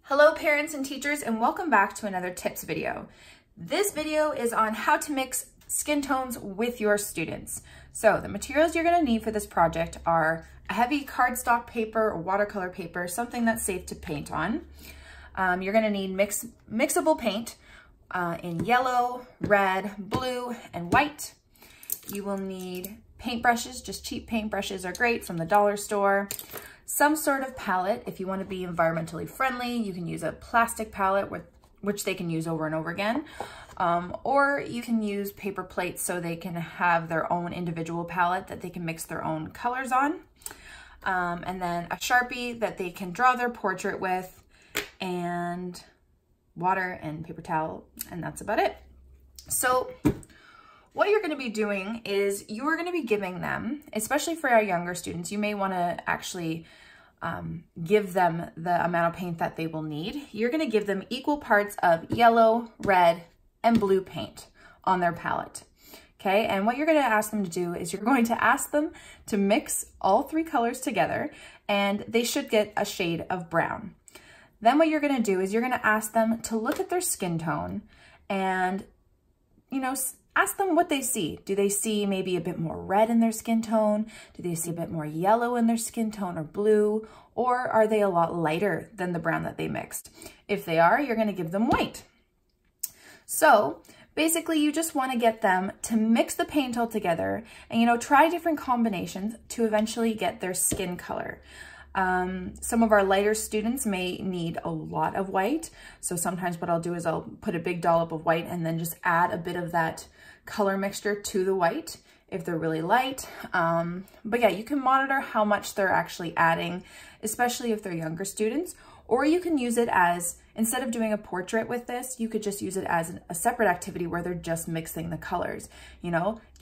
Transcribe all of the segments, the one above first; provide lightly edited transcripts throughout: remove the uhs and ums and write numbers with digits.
Hello parents and teachers, and welcome back to another tips video. This video is on how to mix skin tones with your students. So the materials you're going to need for this project are a heavy cardstock paper or watercolor paper, something that's safe to paint on. You're going to need mixable paint in yellow, red, blue, and white. You will need paintbrushes, just cheap paintbrushes are great from the dollar store. Some sort of palette. If you want to be environmentally friendly, you can use a plastic palette which they can use over and over again. Or you can use paper plates so they can have their own individual palette that they can mix their own colors on. And then a Sharpie that they can draw their portrait with, and water and paper towel, and that's about it. So what you're going to be doing is you are going to be giving them, especially for our younger students, you may want to actually give them the amount of paint that they will need. You're going to give them equal parts of yellow, red, and blue paint on their palette. Okay, and what you're going to ask them to do is you're going to ask them to mix all three colors together, and they should get a shade of brown. Then what you're going to do is you're going to ask them to look at their skin tone and, ask them what they see. Do they see maybe a bit more red in their skin tone? Do they see a bit more yellow in their skin tone or blue? Or are they a lot lighter than the brown that they mixed? If they are, you're going to give them white. So basically you just want to get them to mix the paint all together and, try different combinations to eventually get their skin color. Some of our lighter students may need a lot of white. So sometimes what I'll do is I'll put a big dollop of white and then just add a bit of that color mixture to the white if they're really light. But yeah, you can monitor how much they're actually adding, especially if they're younger students, or you can use it as, instead of doing a portrait with this, you could just use it as a separate activity where they're just mixing the colors,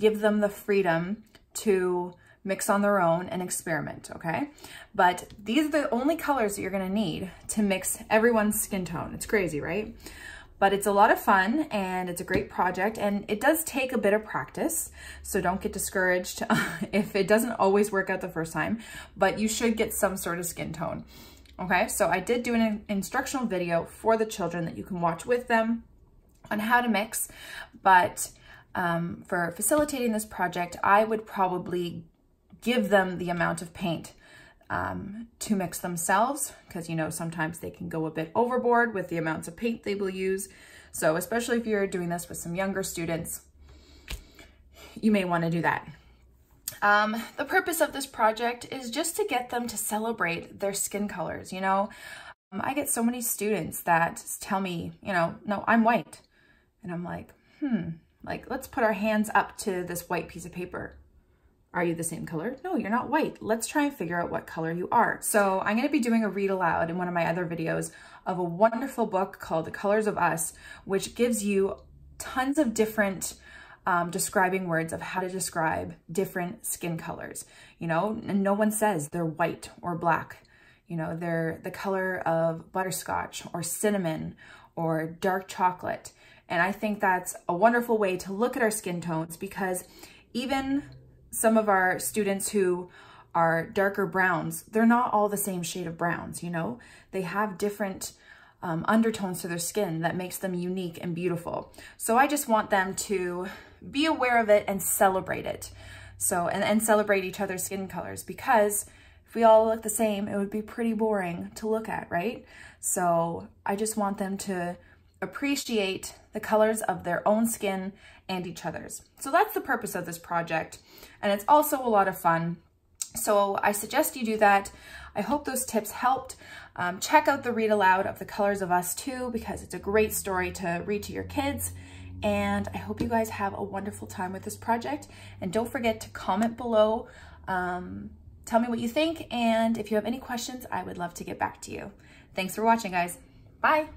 give them the freedom to mix on their own and experiment, okay? But these are the only colors that you're gonna need to mix everyone's skin tone. It's crazy, right? But it's a lot of fun and it's a great project, and it does take a bit of practice. So don't get discouraged if it doesn't always work out the first time, but you should get some sort of skin tone. Okay, so I did do an instructional video for the children that you can watch with them on how to mix, but for facilitating this project, I would probably give them the amount of paint to mix themselves, because sometimes they can go a bit overboard with the amounts of paint they will use. So especially if you're doing this with some younger students, you may want to do that. The purpose of this project is just to get them to celebrate their skin colors. I get so many students that tell me, no, I'm white. And I'm like, let's put our hands up to this white piece of paper. Are you the same color? No, you're not white. Let's try and figure out what color you are. So I'm going to be doing a read aloud in one of my other videos of a wonderful book called The Colors of Us, which gives you tons of different describing words of how to describe different skin colors, and no one says they're white or black. They're the color of butterscotch or cinnamon or dark chocolate. And I think that's a wonderful way to look at our skin tones, because even some of our students who are darker browns, they're not all the same shade of browns, They have different undertones to their skin that makes them unique and beautiful. So I just want them to be aware of it and celebrate it. So, and celebrate each other's skin colors, because if we all look the same, it would be pretty boring to look at, right? So I just want them to appreciate the colors of their own skin and each other's. So that's the purpose of this project. And it's also a lot of fun. So I suggest you do that. I hope those tips helped. Check out the read aloud of The Colors of Us too, because it's a great story to read to your kids. And I hope you guys have a wonderful time with this project. And don't forget to comment below. Tell me what you think. And if you have any questions, I would love to get back to you. Thanks for watching, guys. Bye.